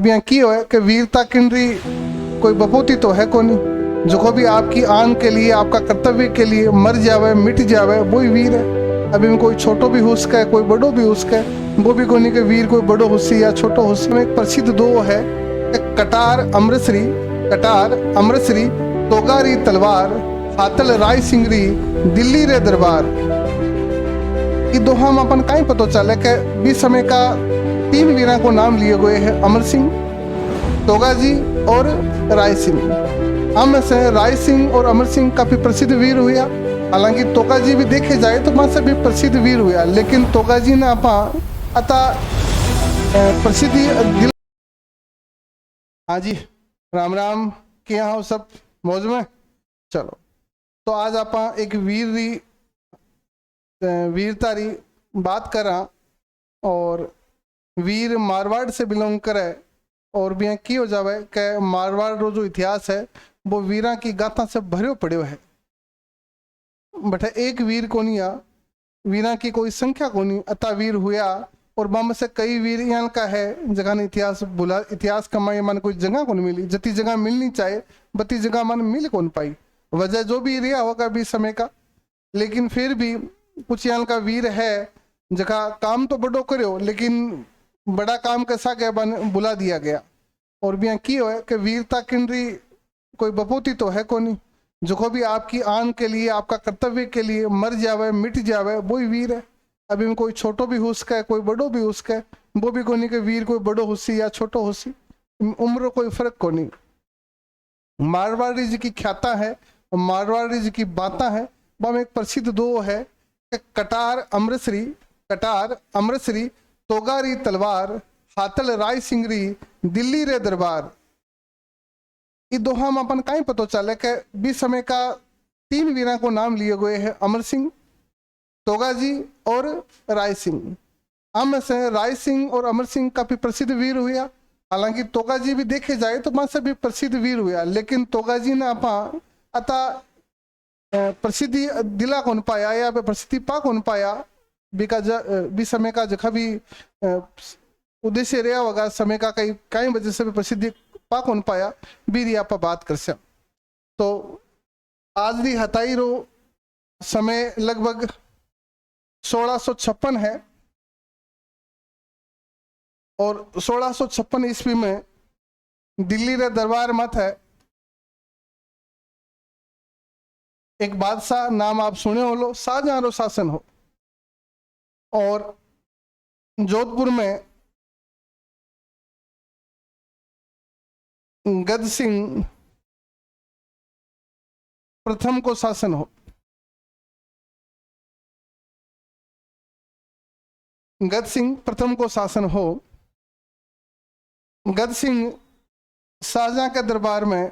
की है कि वीरता किनरी कोई बपोती तो है कोनी। जो को भी आपकी आन के लिए, आपका कर्तव्य के लिए मर जावे, मिट जावे, वही वीर है। अभी में कोई छोटो भी हो सके, कोई बड़ो भी हो सके, वो भी कोनी के वीर कोई बड़ो हुसी या छोटो हुसी। में एक प्रसिद्ध दो है कि कटार अमृतसरी तोगारी तलवार, हातल राय सिंगरी दिल्ली रे दरबार। ये दोहा हम अपन कहीं पता चले कि भी समय का 3 वीरों को नाम लिए गए हैं, अमर सिंह, तोगाजी और राय सिंह। हम से राय सिंह और अमर सिंह काफी प्रसिद्ध वीर हुआ। हालांकि तोगाजी भी देखे जाए तो वहां से भी प्रसिद्ध वीर हुआ, लेकिन तोगाजी ने अपा अता प्रसिद्धि दिल। हाँ जी, राम राम, के यहाँ हो सब मौज में। चलो, तो आज आप एक वीरतारी बात करा, और वीर मारवाड़ से बिलोंग करे, और भी की हो जावे कि मारवाड़ रो जो इतिहास है वो वीरा की गाथा से भरियो पड़ो है। बट एक वीर कोनिया, वीरा की कोई संख्या कोनी, अता वीर हुआ। और बम से कई वीर यहाँ का है जगह ने इतिहास कमाई मन कोई जगह कौन मिली, जती जगह मिलनी चाहे बती जगह मन मिल कौन पाई। वजह जो भी रिया होगा भी समय का, लेकिन फिर भी कुछ यहाँ का वीर है जगह काम तो बड़ो करो, लेकिन बड़ा काम कैसा के बन बुला दिया गया। और भी की हो कि वीरता किनरी कोई बपोती तो है कोनी। जो को भी आपकी आन के लिए, आपका कर्तव्य के लिए मर जावे, मिट जावे, वही वीर है। अभी में कोई छोटो भी हो सके, कोई बड़ो भी हो सके, वो भी कोनी के वीर कोई बड़ो हुसी या छोटो हुसी, उम्र कोई फर्क कोनी। मारवाड़ी जी की ख्याता है, मारवाड़ी जी की बाता है। वह एक प्रसिद्ध दो है कि कटार अमृतसरी तोगारी तलवार, हातल राय सिंगरी दिल्ली रे दरबार। ये दोहा हम अपन कहीं पता चले कि भी समय का 3 वीरों को नाम लिए गए हैं, अमर सिंह, तोगाजी और राय सिंह। हम से राय सिंह और अमर सिंह काफी प्रसिद्ध वीर हुआ। हालांकि तोगाजी भी देखे जाए तो वहां से भी प्रसिद्ध वीर हुआ, लेकिन तोगाजी ने अपा अता प्रसिद्धि दिला कौन पाया या प्रसिद्धि पा कौन पाया। भी समय का जखा भी उद्देश्य रहा होगा समय का, कई कई वजह से भी प्रसिद्धि पा कौन पाया, भी आप बात कर सक। तो आज री हताई रो समय लगभग 1656 है, और 1656 ईस्वी में दिल्ली रे दरबार मत है एक बादशाह, नाम आप सुने हो लो, शाहजहां रो शासन हो। और जोधपुर में गद सिंह प्रथम को शासन हो। गद सिंह प्रथम को शासन हो। गद सिंह शाहजहां के दरबार में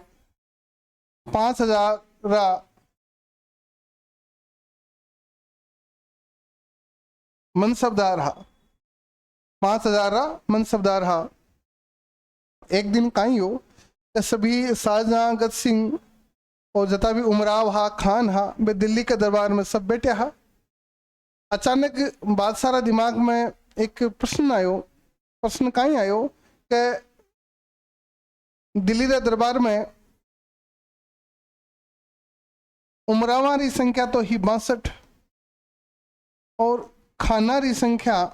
5000 मनसबदार रहा, 5000 मनसबदार रहा। एक दिन कहीं हो सभी शाहजहां, गद सिंह और जता भी उमराव हा, खान हा, वे दिल्ली के दरबार में सब बैठे हा। अचानक बादशाह दिमाग में एक प्रश्न आयो। प्रश्न कहीं आयो कि दिल्ली के दरबार में उमरावा री संख्या तो ही 62 और खाना री संख्या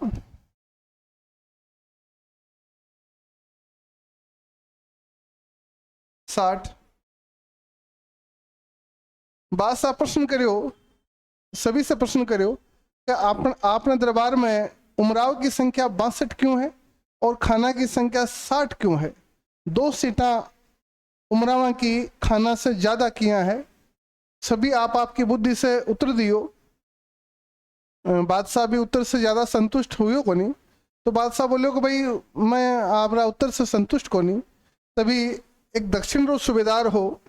60। बादशाह प्रश्न करियो, सभी से प्रश्न करियो कि आपने दरबार में उमराव की संख्या 62 क्यों है और खाना की संख्या 60 क्यों है? 2 सीटा उमरावा की खाना से ज्यादा किया है। सभी आप आपकी बुद्धि से उत्तर दियो। बादशाह भी उत्तर से ज्यादा संतुष्ट हुई को नहीं। तो बादशाह बोलियो कि भाई मैं आपरा उत्तर से संतुष्ट को नहीं। तभी एक दक्षिण रो सूबेदार हो,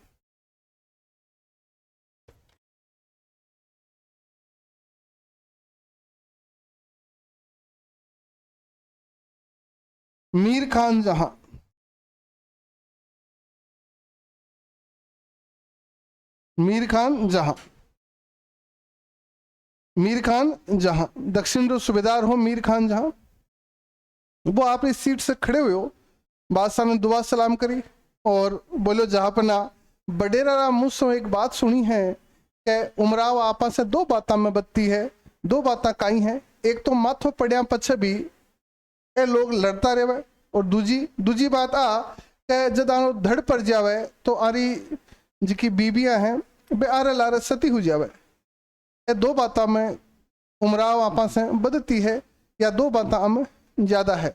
मीर खान जहां, मीर खान जहां दक्षिण रो सूबेदार हो, मीर खान जहां। वो आप इस सीट से खड़े हुए हो, बादशाह ने दुआ सलाम करी और बोलो जहाँपना बडेरा मुझसे एक बात सुनी है कि उमराव आपा से दो बातें में बत्ती है। दो बातें काई हैं, एक तो माथो पड़िया पछे भी ए लोग लड़ता रहे, और दूजी बात आ कि जब आनो धड़ पड़ जावे तो आरी जिकी बीबियां हैं बे आरे लारे सती हो जावे। ये दो बातें में उमराव आपा से बदती है या दो बातें हम ज्यादा है।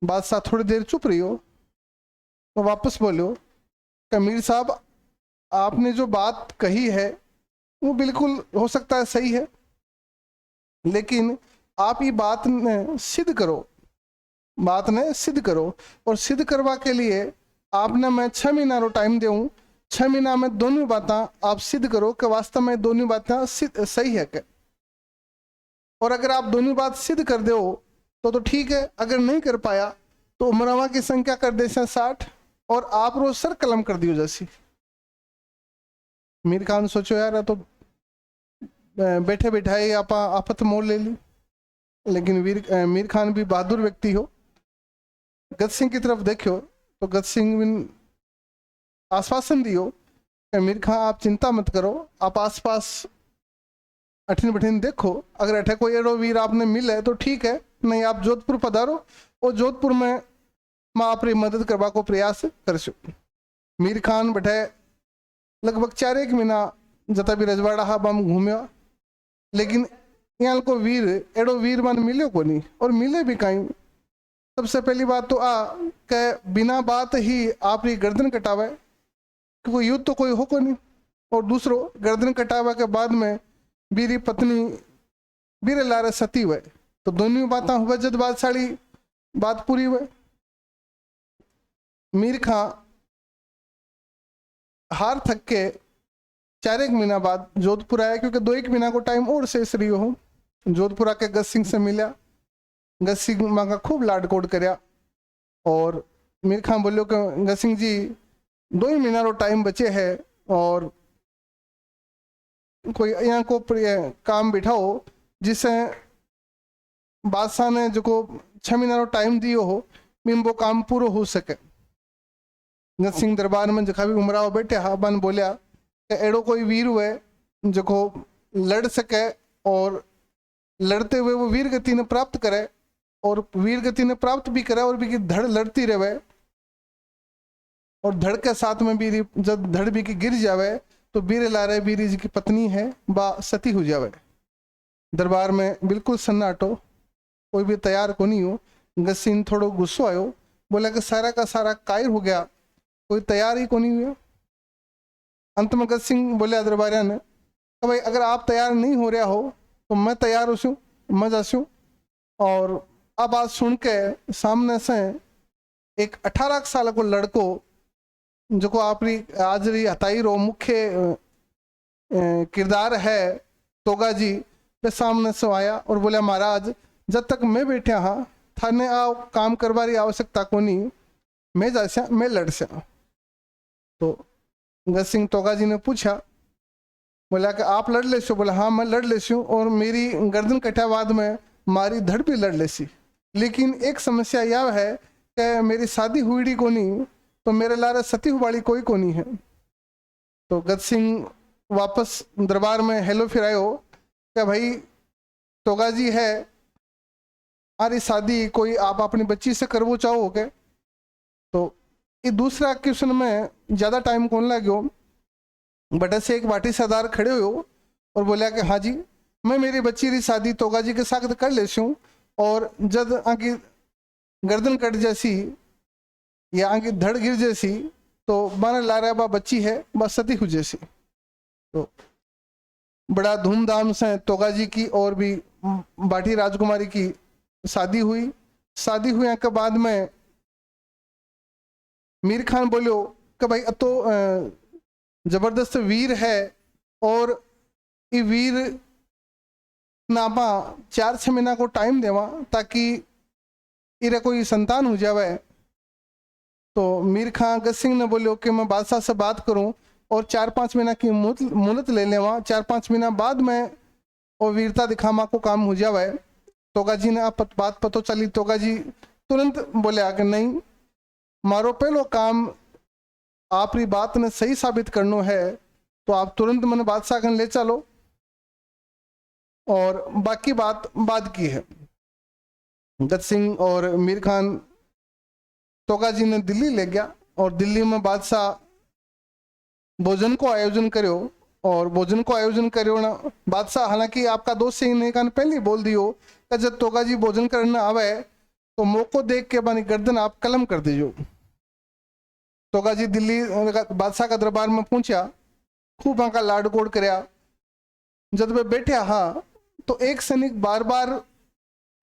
बादशाह थोड़ी देर चुप रही हो तो वापस बोलो कि मीर साहब आपने जो बात कही है वो बिल्कुल हो सकता है सही है, लेकिन आप ये बात ने सिद्ध करो, बात ने सिद्ध करो। और सिद्ध करवा के लिए आपने मैं 6 महीना रो टाइम दूँ, 6 महीना में दोनों बातें आप सिद्ध करो कि वास्तव में दोनों बातें सही है क्या। और अगर आप दोनों बात सिद्ध कर दो तो ठीक है, अगर नहीं कर पाया तो उमरावा की संख्या कर दे 60 और आप रोज सर कलम कर दियो जैसी। मीर खान सोचो यार तो बैठे बैठाए आपत मोड़ ले ली, लेकिन मीर खान भी बहादुर व्यक्ति हो। गत सिंह की तरफ देखो तो गत सिंह भी आश्वासन दियो कि मीर खान आप चिंता मत करो, आप आसपास अठिन बठिन देखो, अगर अठे कोई एड़ो वीर आपने मिले तो ठीक है, नहीं आप जोधपुर पधारो और जोधपुर में मैं आपकी मदद करवा को प्रयास करशु। मीर खान बैठे लगभग 4 महीना जता भी रजवाड़ा हा बम घूमया, लेकिन यहाँ को वीर एड़ो वीर मन मिलो को नहीं, और मिले भी कहीं। सबसे पहली बात तो के बिना बात ही आपकी गर्दन कटावे, क्योंकि युद्ध तो कोई हो को नहीं। और दूसरो गर्दन कटावा के बाद में बीरी पत्नी बीरे लारे सती हुए, तो दोनों बातें हुए जद बादशाही बात पूरी हुए। मीर खां हार थक के 4 महीना बाद जोधपुर आया, क्योंकि 2 महीना को टाइम और शेष रही हो। जोधपुर आके गत सिंह से मिला, गत सिंह माँ का खूब लाड कोड करया, और मीर खां बोलियो कि गत सिंह जी 2 महीना रो टाइम बचे है, और कोई यहाँ को काम बिठाओ जिससे बादशाह ने जो को 6 महीना रो टाइम दियो हो बिन वो काम पूरा हो सके। गत सिंह दरबार में जखा भी उमराव बैठे हा बन बोलिया कि एड़ो कोई वीर हुए जो को लड़ सके, और लड़ते हुए वो वीर गति ने प्राप्त करे, और वीर गति ने प्राप्त भी करे और भी की धड़ लड़ती रहे, और धड़ के साथ में भी जब धड़ भी की गिर जावे तो बीरे लारे बीरी जी की पत्नी है बा सती हो जावे। दरबार में बिल्कुल सन्नाटो, कोई भी तैयार को नहीं हो। गत सिंह थोड़ो गुस्सो आयो, बोला कि सारा का सारा कायर हो गया, कोई तैयार ही को नहीं हुआ। अंत में गत सिंह बोले दरबारिया ने कि भाई अगर आप तैयार नहीं हो रहा हो तो मैं तैयार हो, मैं जासूँ। और अब बात सुन के सामने से एक 18 साल को लड़को जो को आपरी आज री हताई रो मुख्य किरदार है तोगा जी के सामने से आया और बोला महाराज जब तक मैं बैठा हाँ थाने आओ काम करवारी आवश्यकता को नहीं, मैं जा मैं लड़ से। तो गत सिंह तोगा जी ने पूछा, बोला कि आप लड़ ले सो? बोला हाँ मैं लड़ ले सू, और मेरी गर्दन कटावाद में मारी धड़ भी लड़ ले सी, लेकिन एक समस्या यह है कि मेरी शादी हुई को नहीं, तो मेरे लारे सती हुआड़ी कोई को नहीं है। तो गत सिंह वापस दरबार में हेलो फिर आयो क्या भाई तोगा जी है अरे शादी कोई आप अपनी बच्ची से करवो चाहो क्या? तो ये दूसरा क्वेश्चन में ज़्यादा टाइम कौन लगे, बटे से एक बाटी सरदार खड़े हो और बोला कि हाँ जी मैं मेरी बच्ची की शादी तोगा जी के साथ कर लेती हूँ, और जब आगे गर्दन कट जैसी या आगे धड़ गिर जैसी तो माने ला रहा बा बच्ची है बस सती हो जैसी। तो बड़ा धूमधाम से तोगा जी की और भी बाटी राजकुमारी की शादी हुई। शादी हुए के बाद में मीर खान बोलो कि भाई तो जबरदस्त वीर है, और ये वीर नापा 4-6 महीना को टाइम देवा ताकि इरे कोई संतान हो जावे। तो मीर खां गत सिंह ने बोलो कि मैं बादशाह से बात करूं और 4-5 महीना की मुहलत ले लेवा, 4-5 महीना बाद में वो वीरता दिखामा को काम हो जावे। तोगा जी ने आप बात पतो चली, तोगा जी तुरंत बोलिया कि नहीं, मारो पहलो काम आपरी बात ने सही साबित करनो है, तो आप तुरंत मन बादशाह कन ले चलो और बाकी बात बाद की है। गत सिंह और मीर खान तोगा जी ने दिल्ली ले गया और दिल्ली में बादशाह भोजन को आयोजन करो और भोजन को आयोजन करो ना बादशाह, हालांकि आपका दोस्त सिंह ने कान पहले बोल दियो कि जब तोगा जी भोजन करने आवे तो मौको देख के बानी गर्दन आप कलम कर दीजो। तोगा जी दिल्ली बादशाह का दरबार में पहुंचा, खूब वहां का लाड गोड़ करया। जब वे बैठे हाँ तो एक सैनिक बार बार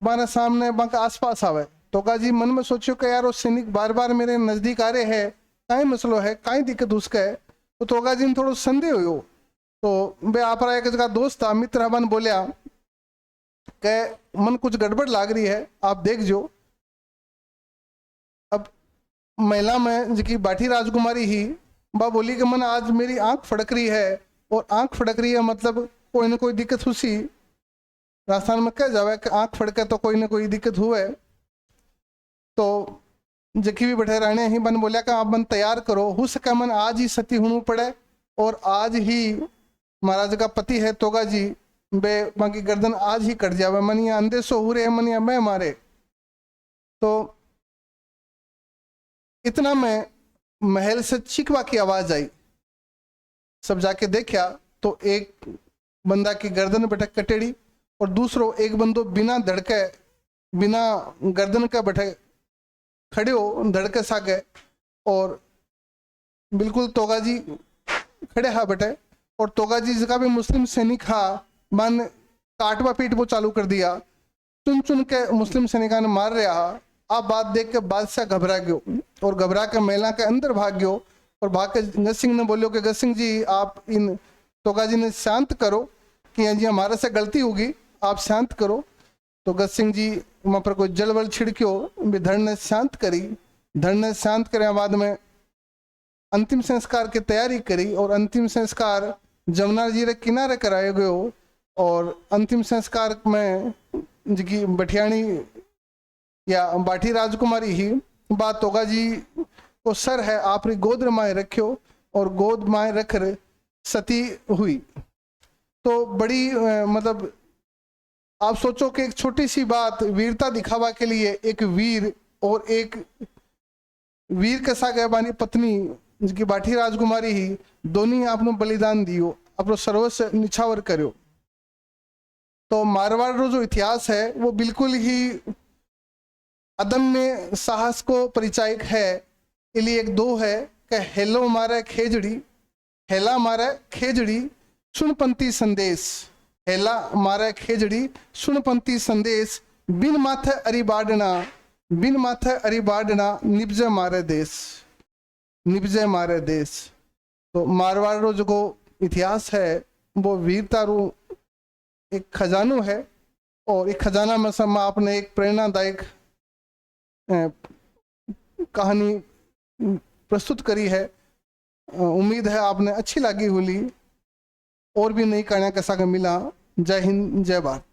मारे सामने वहां का आसपास आवे। तोगा जी मन में सोचो कि यार वो सैनिक बार बार मेरे नजदीक आ रहे है, काई मसलो है, काई दिक्कत उसका है। तो तोगा जी ने थोड़ा संदेह हो, तो वे आप रहा एक जगह दोस्त था मित्र हवन बोलिया कि मन कुछ गड़बड़ लाग रही है, आप देख जो। अब महिला में जी बाठी राजकुमारी ही बा बोली कि मन आज मेरी आंख फड़क रही है, और आंख फड़क रही है मतलब कोई ना कोई दिक्कत हुसी। राजस्थान में कह जावे कि आंख फड़के तो कोई ना कोई दिक्कत हुए। तो जखी भी बैठे रहने ही बन बोलिया कि आप मन तैयार करो, हो सके मन आज ही सती होना पड़े और आज ही महाराज का पति है तोगा जी बे बाकी गर्दन आज ही कट जावे, मन या अंदेशो हो रहे मन या मैं मारे। तो इतना में महल से चीखवा की आवाज आई। सब जाके देखा तो एक बंदा की गर्दन बैठे कटेड़ी और दूसरो एक बंदो बिना धड़के बिना गर्दन के बैठे खड़े हो धड़के सा गए और बिल्कुल तोगा जी खड़े हा बैठे। और तोगा जी जिसका भी मुस्लिम सैनिक हा मन काटवा पीट वो चालू कर दिया, चुन चुन के मुस्लिम सैनिका ने मार रहा। आप बात देख के बादशाह घबरा गयो और घबरा के महिला के अंदर भाग गयो और भाग के गज सिंह ने बोलियो कि गज सिंह जी आप इन तोगा जी ने शांत करो कि जी हमारे से गलती होगी, आप शांत करो। तो गज सिंह जी वहां पर कोई जल वल छिड़क्यो, धड़ ने शांत करी। धड़ ने शांत करे बाद में अंतिम संस्कार की तैयारी करी और अंतिम संस्कार जमुना जी रे किनारे करायो गयो। और अंतिम संस्कार में जी बठियाणी या बाठी राजकुमारी ही बात तोगा जी को सर है आपरी गोद माए रखियो और गोद माए रख सती हुई। तो बड़ी मतलब आप सोचो कि एक छोटी सी बात वीरता दिखावा के लिए एक वीर और एक वीर के साथ बानी पत्नी जिनकी बाठी राजकुमारी ही दोनों आपनो बलिदान दियो, अपनो सर्वस्व निछावर करो। तो मारवाड़ रो जो इतिहास है वो बिल्कुल ही अदम्य साहस को परिचायक है। इलिए एक दो है कि हेलो मारे खेजड़ी, हेला मारे खेजड़ी सुनपंथी संदेश, हेला मारे खेजड़ी सुनपंथी संदेश, बिन माथे अरिबाडना बिन माथे अरिबाडना निपजे मारे देश, निपजे मारे देश। तो मारवाड़ रो जो इतिहास है वो वीरता रो एक खजानो है और एक खजाना में सब आपने एक प्रेरणादायक कहानी प्रस्तुत करी है। उम्मीद है आपने अच्छी लगी होली और भी नई कहानियां कैसा मिला। जय हिंद जय भारत।